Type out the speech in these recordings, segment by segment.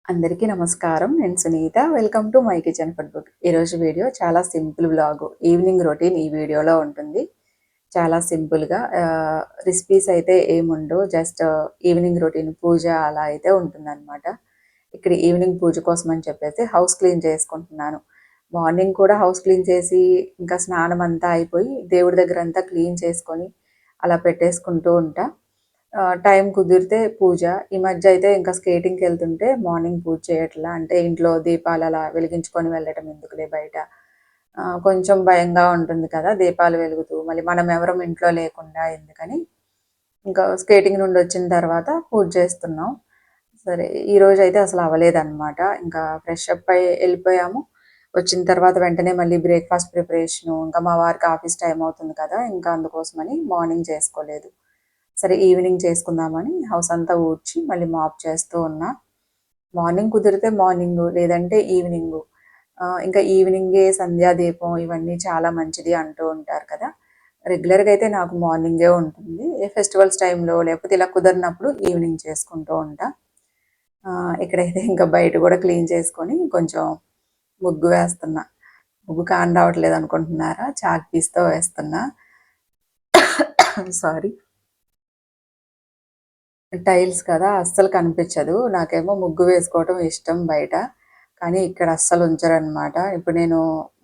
అందరికీ నమస్కారం. నేను Sunitha. Welcome to my kitchen food book. ఈరోజు వీడియో చాలా సింపుల్ వ్లాగ్. ఈవినింగ్ రొటీన్ ఈ వీడియోలో ఉంటుంది. చాలా సింపుల్‌గా రెసిపీస్ అయితే ఏముండవు. జస్ట్ ఈవినింగ్ రొటీన్ పూజ అలా అయితే ఉంటుందన్నమాట. ఇక్కడ ఈవినింగ్ పూజ కోసం అని చెప్పేసి హౌస్ క్లీన్ చేసుకుంటున్నాను. మార్నింగ్ కూడా హౌస్ క్లీన్ చేసి ఇంకా స్నానం అంతా అయిపోయి దేవుడి దగ్గరంతా క్లీన్ చేసుకొని అలా పెట్టేసుకుంటూ ఉంటా. టైం కుదిరితే పూజ. ఈ మధ్య అయితే ఇంకా స్కేటింగ్‌కెళ్తుంటే మార్నింగ్ పూజ చేయట్లా. అంటే ఇంట్లో దీపాలు అలా వెలిగించుకొని వెళ్ళటం ఎందుకులే బయట. కొంచెం భయంగా ఉంటుంది కదా! దీపాలు వెలుగుతూ మళ్ళీ మనం ఎవరం ఇంట్లో లేకుండా ఎందుకని, ఇంకా స్కేటింగ్ నుండి వచ్చిన తర్వాత పూజ చేస్తున్నాం. సరే ఈరోజైతే అసలు అవ్వలేదనమాట. ఇంకా ఫ్రెష్ అప్ అయ్యి ఎళ్ళిపోయాము. వచ్చిన తర్వాత వెంటనే మళ్ళీ బ్రేక్‌ఫాస్ట్ ప్రిపరేషను, ఇంకా మా వారికి ఆఫీస్ టైమ్ అవుతుంది కదా! ఇంకా అందుకోసమని మార్నింగ్ చేసుకోలేదు. సరే ఈవినింగ్ చేసుకుందామని హౌస్ అంతా ఊడ్చి మళ్ళీ మాప్ చేస్తూ ఉన్నా. మార్నింగ్ కుదిరితే మార్నింగు లేదంటే ఈవినింగు. ఇంకా ఈవినింగే సంధ్యాదీపం ఇవన్నీ చాలా మంచిది అంటూ ఉంటారు కదా! రెగ్యులర్‌గా అయితే నాకు మార్నింగే ఉంటుంది. ఫెస్టివల్స్ టైమ్‌లో లేకపోతే ఇలా కుదరినప్పుడు ఈవినింగ్ చేసుకుంటూ ఉంటా. ఇక్కడైతే ఇంకా బయట కూడా క్లీన్ చేసుకొని కొంచెం ముగ్గు వేస్తున్నా. ముగ్గు కాని రావట్లేదు అనుకుంటున్నారా? చాక్ పీస్‌తో వేస్తున్నా. సారీ. టైల్స్ కదా! అస్సలు కనిపించదు. నాకేమో ముగ్గు వేసుకోవటం ఇష్టం బయట. కానీ ఇక్కడ అస్సలు ఉంచరనమాట. ఇప్పుడు నేను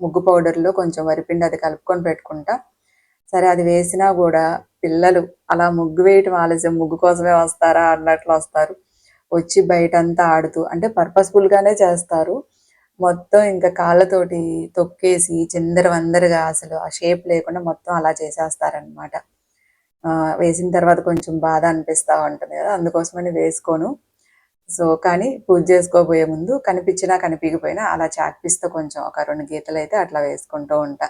ముగ్గు పౌడర్‌లో కొంచెం వరిపిండి అది కలుపుకొని పెట్టుకుంటా. సరే అది వేసినా గూడా పిల్లలు అలా ముగ్గు వేయటం ఆలస్యం, ముగ్గు కోసమే వస్తారా అన్నట్లు వస్తారు. వచ్చి బయటంతా ఆడుతూ అంటే పర్పస్‌ఫుల్‌గానే చేస్తారు. మొత్తం ఇంకా కాళ్ళతోటి తొక్కేసి చిందరవందరగా అసలు ఆ షేప్ లేకుండా మొత్తం అలా చేసేస్తారనమాట. వేసిన తర్వాత కొంచెం బాధ అనిపిస్తా ఉంటుంది గదా! అందుకోసమని వేసుకోను. కానీ పూజ చేసుకోబోయే ముందు కనిపించినా, కనిపియకపోయినా అలా చాక్ పీస్‌తో కొంచెం ఒక 2 గీతలైతే అట్లా వేసుకుంటూ ఉంటా.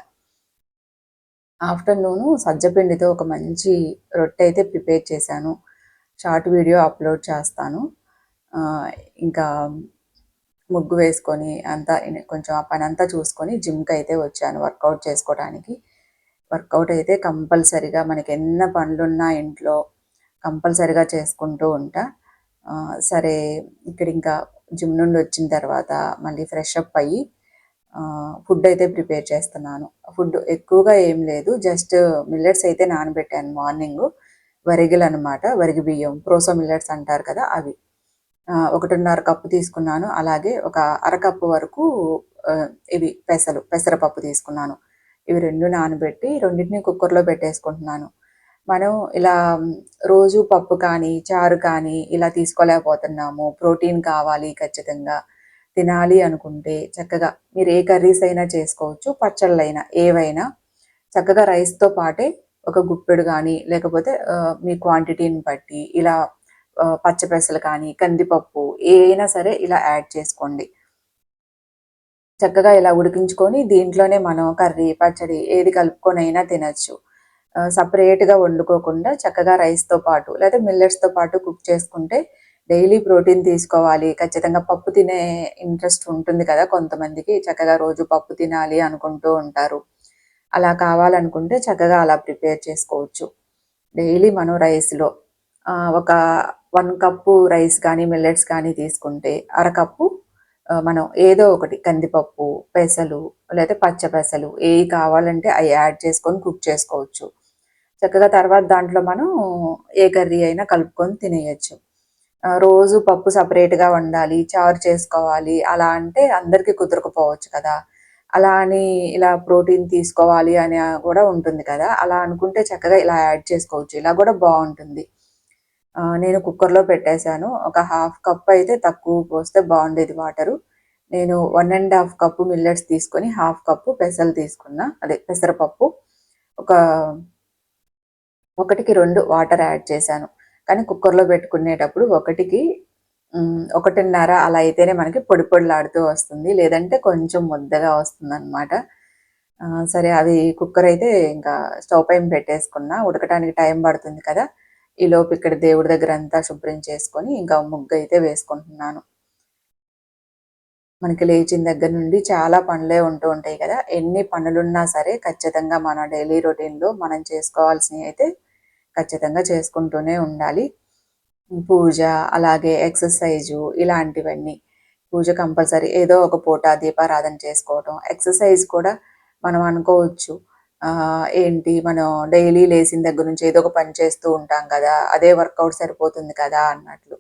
ఆఫ్టర్‌నూను సజ్జపిండితో ఒక మంచి రొట్టె అయితే ప్రిపేర్ చేశాను. షార్ట్ వీడియో అప్‌లోడ్ చేస్తాను. ఇంకా ముగ్గు వేసుకొని అంతా కొంచెం ఆ పనంతా చూసుకొని జిమ్‌కైతే వచ్చాను వర్కౌట్ చేసుకోవడానికి. వర్కౌట్ అయితే కంపల్సరీగా మనకెన్న పనులున్నా ఇంట్లో కంపల్సరీగా చేసుకుంటూ ఉంటా. సరే ఇక్కడింకా జిమ్ నుండి వచ్చిన తర్వాత మళ్ళీ ఫ్రెష్ అప్ అయ్యి ఫుడ్ అయితే ప్రిపేర్ చేస్తున్నాను. ఫుడ్ ఎక్కువగా ఏం లేదు. జస్ట్ మిల్లెట్స్ అయితే నానబెట్టాను మార్నింగు. వరిగలనమాట. వరిగి బియ్యం. ప్రోసో మిల్లెట్స్ అంటారు కదా! అవి. 1:30 కప్పు తీసుకున్నాను. అలాగే ఒక అరకప్పు వరకు ఇవి పెసరపప్పు తీసుకున్నాను. ఇవి 2 నానబెట్టి రెండిటిని కుక్కర్‌లో పెట్టేసుకుంటున్నాను. మనం ఇలా రోజు పప్పు కానీ, చారు కానీ ఇలా తీసుకోలేకపోతున్నాము. ప్రోటీన్ కావాలి ఖచ్చితంగా. తినాలి అనుకుంటే చక్కగా మీరు ఏ కర్రీస్ అయినా చేసుకోవచ్చు. పచ్చళ్ళైనా ఏవైనా చక్కగా రైస్‌తో పాటే ఒక గుప్పెడు గానీ, లేకపోతే మీ క్వాంటిటీని బట్టి ఇలా పచ్చపెసలు కానీ, కందిపప్పు ఏ అయినా సరే ఇలా యాడ్ చేసుకోండి. చక్కగా ఇలా ఉడికించుకొని దీంట్లోనే మనం కర్రీ, పచ్చడి ఏది కలుపుకొనైనా తినొచ్చు. సెపరేట్‌గా వండుకోకుండా చక్కగా రైస్‌తో పాటు లేదా మిల్లెట్స్‌తో పాటు కుక్ చేసుకుంటే డైలీ ప్రోటీన్ తీసుకోవాలి. ఖచ్చితంగా పప్పు తినే ఇంట్రెస్ట్ ఉంటుంది కదా! కొంతమందికి. చక్కగా రోజు పప్పు తినాలి అనుకుంటూ ఉంటారు. అలా కావాలనుకుంటే చక్కగా అలా ప్రిపేర్ చేసుకోవచ్చు. డైలీ మనం రైస్‌లో ఒక 1 కప్పు రైస్ కానీ, మిల్లెట్స్ కానీ తీసుకుంటే అరకప్పు మనం ఏదో ఒకటి కందిపప్పు, పెసలు లేదా పచ్చ పెసలు ఏయి కావాలంటే అయి యాడ్ చేసుకొని కుక్ చేసుకోవచ్చు. చక్కగా తర్వాత దాంట్లో మనం ఏ కర్రీ అయినా కలుపుకొని తినేయొచ్చు. రోజు పప్పు సెపరేట్‌గా వండాలి, చారు చేసుకోవాలి అలా అంటే అందరికీ కుదరకపోవచ్చు కదా! అలా అని ఇలా ప్రోటీన్ తీసుకోవాలి అని కూడా ఉంటుంది కదా! అలా అనుకుంటే చక్కగా ఇలా యాడ్ చేసుకోవచ్చు. ఇలా కూడా బావుంటుంది. నేను కుక్కర్‌లో పెట్టేశాను. ఒక హాఫ్ కప్ అయితే తక్కువ పోస్తే బావుండేది వాటరు. నేను 1 ½ కప్పు మిల్లెట్స్ తీసుకొని, హాఫ్ కప్పు పెసలు తీసుకున్నా. అదే పెసరపప్పు. ఒక 1కి 2 వాటర్ యాడ్ చేశాను. కానీ కుక్కర్‌లో పెట్టుకునేటప్పుడు 1:30 అలా అయితేనే మనకి పొడి పొడిలాడుతూ వస్తుంది. లేదంటే కొంచెం ముద్దగా వస్తుందనమాట. సరే అవి కుక్కర్ అయితే ఇంకా స్టవ్ పైన పెట్టేసుకున్నా. ఉడకటానికి టైం పడుతుంది కదా! ఈలోపు ఇక్కడ దేవుడి దగ్గర అంతా శుభ్రం చేసుకొని ఇంకా ముగ్గయితే వేసుకుంటున్నాను. మనకి లేచిన దగ్గర నుండి చాలా పనులే ఉంటూ ఉంటాయి కదా! ఎన్ని పనులున్నా సరే ఖచ్చితంగా మన డైలీ రొటీన్‌లో మనం చేసుకోవాల్సినయి అయితే ఖచ్చితంగా చేసుకుంటూనే ఉండాలి. పూజ, అలాగే ఎక్సర్‌సైజు ఇలాంటివన్నీ. పూజ కంపల్సరీ ఏదో ఒక పూట దీపారాధన చేసుకోవటం. ఎక్సర్సైజ్ కూడా మనం అనుకోవచ్చు ఏంటి మనం డైలీ లేసిన దగ్గర నుంచి ఏదో ఒక పని చేస్తూ ఉంటాం కదా, అదే వర్కౌట్ సరిపోతుంది కదా అన్నట్లు.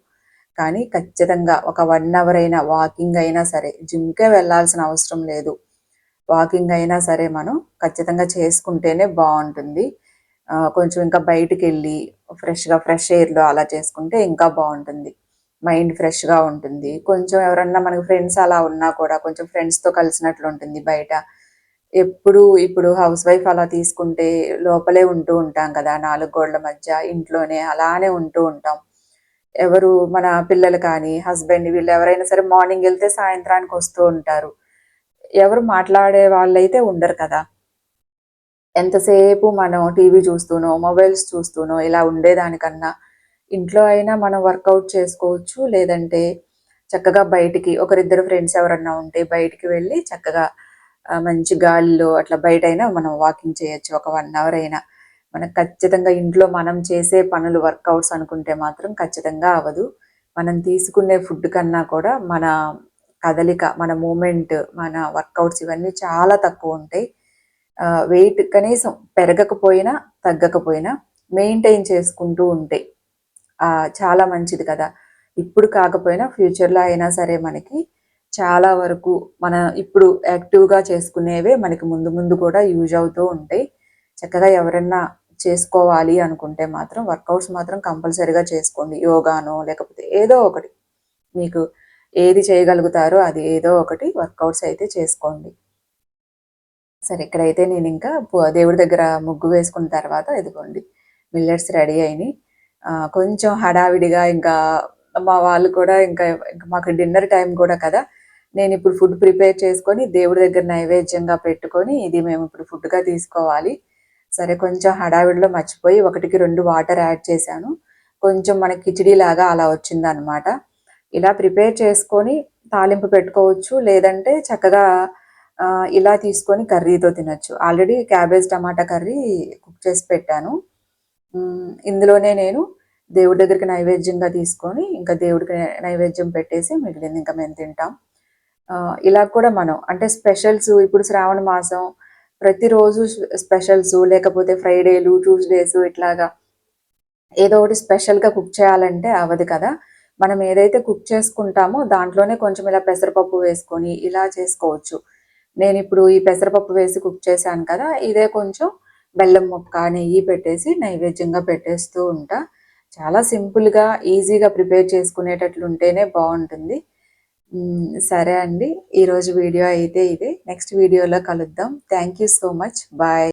కానీ ఖచ్చితంగా ఒక 1 అవర్ అయినా వాకింగ్ అయినా సరే, జిమ్‌కే వెళ్ళాల్సిన అవసరం లేదు. వాకింగ్ అయినా సరే మనం ఖచ్చితంగా చేసుకుంటేనే బావుంటుంది. కొంచెం ఇంకా బయటికెళ్ళి ఫ్రెష్ ఎయిర్‌లో అలా చేసుకుంటే ఇంకా బావుంటుంది. మైండ్ ఫ్రెష్‌గా ఉంటుంది. కొంచెం ఎవరన్నా మనకి ఫ్రెండ్స్ అలా ఉన్నా కూడా కొంచెం ఫ్రెండ్స్‌తో కలిసినట్లుంటుంది బయట. ఎప్పుడు ఇప్పుడు హౌస్ వైఫ్ అలా తీసుకుంటే లోపలే ఉంటూ ఉంటాం కదా, 4 గోడల మధ్య ఇంట్లోనే అలానే ఉంటూ ఉంటాం. ఎవరు మన పిల్లలు కానీ, హస్బెండ్ వీళ్ళెవరైనా సరే మార్నింగ్ ఎళ్తే సాయంత్రానికి వస్తూ ఉంటారు. ఎవరు మాట్లాడే వాళ్ళైతే ఉండరు కదా. ఎంతసేపు మనం టీవీ చూస్తూనో, మొబైల్స్ చూస్తూనో ఇలా ఉండేదానికన్నా ఇంట్లో అయినా మనం వర్కౌట్ చేసుకోవచ్చు. లేదంటే చక్కగా బయటికి ఒకరిద్దరు ఫ్రెండ్స్ ఎవరన్నా ఉంటే బయటికి వెళ్ళి చక్కగా మంచి గాలిలో అట్లా బయటైనా మనం వాకింగ్ చేయొచ్చు ఒక 1 అవర్ అయినా. మనకు ఖచ్చితంగా ఇంట్లో మనం చేసే పనులు వర్కౌట్స్ అనుకుంటే మాత్రం ఖచ్చితంగా అవ్వదు. మనం తీసుకునే ఫుడ్ కన్నా కూడా మన కదలిక, మన మూవ్‌మెంట్, మన వర్కౌట్స్ ఇవన్నీ చాలా తక్కువుంటాయి. వెయిట్ కనీసం పెరగకపోయినా, తగ్గకపోయినా మెయింటైన్ చేసుకుంటూ ఉంటే చాలా మంచిది కదా. ఇప్పుడు కాకపోయినా ఫ్యూచర్‌లో అయినా సరే మనకి చాలా వరకు మన ఇప్పుడు యాక్టివ్‌గా చేసుకునేవే మనకి ముందు ముందు కూడా యూజ్ అవుతూ ఉంటాయి. చక్కగా ఎవరన్నా చేసుకోవాలి అనుకుంటే మాత్రం వర్కౌట్స్ మాత్రం కంపల్సరీగా చేసుకోండి. యోగానో లేకపోతే ఏదో ఒకటి మీకు ఏది చేయగలుగుతారో అది ఏదో ఒకటి వర్కౌట్స్ అయితే చేసుకోండి. సరే, ఇక్కడైతే నేనింకా దేవుడి దగ్గర ముగ్గు వేసుకున్న తర్వాత ఇదిగోండి మిల్లెట్స్ రెడీ అయినియి. కొంచెం హడావిడిగా ఇంకా మా వాళ్ళు కూడా ఇంకా మాకు డిన్నర్ టైం కూడా కదా, నేనిప్పుడు ఫుడ్ ప్రిపేర్ చేసుకొని దేవుడి దగ్గర నైవేద్యంగా పెట్టుకొని ఇది మేము ఇప్పుడు ఫుడ్‌గా తీసుకోవాలి. సరే, కొంచెం హడావిడిలో మర్చిపోయి 1కి 2 వాటర్ యాడ్ చేశాను. కొంచెం మనకి కిచిడీలాగా అలా వచ్చిందనమాట. ఇలా ప్రిపేర్ చేసుకొని తాలింపు పెట్టుకోవచ్చు. లేదంటే చక్కగా ఇలా తీసుకొని కర్రీతో తినొచ్చు. ఆల్రెడీ క్యాబేజ్ టమాటా కర్రీ కుక్ చేసి పెట్టాను. ఇందులోనే నేను దేవుడి దగ్గరికి నైవేద్యంగా తీసుకొని ఇంకా దేవుడికి నైవేద్యం పెట్టేసి మిగిలింది ఇంకా మేము తింటాం. ఇలా కూడా మనం అంటే స్పెషల్స్ ఇప్పుడు శ్రావణ మాసం ప్రతిరోజు స్పెషల్స్ లేకపోతే ఫ్రైడేలు, ట్యూస్‌డేస్ ఇట్లాగా ఏదో ఒకటి స్పెషల్‌గా కుక్ చేయాలంటే అవ్వదు కదా. మనం ఏదైతే కుక్ చేసుకుంటామో దాంట్లోనే కొంచెం ఇలా పెసరపప్పు వేసుకొని ఇలా చేసుకోవచ్చు. నేనిప్పుడు ఈ పెసరపప్పు వేసి కుక్ చేశాను కదా, ఇదే కొంచెం బెల్లం ముక్క, నెయ్యి పెట్టేసి నైవేద్యంగా పెట్టేస్తూ ఉంటా. చాలా సింపుల్‌గా, ఈజీగా ప్రిపేర్ చేసుకునేటట్లుంటేనే బావుంటుంది. సరే అండి. ఈరోజు వీడియో అయితే ఇదే. నెక్స్ట్ వీడియోలో కలుద్దాం. Thank you so much. Bye.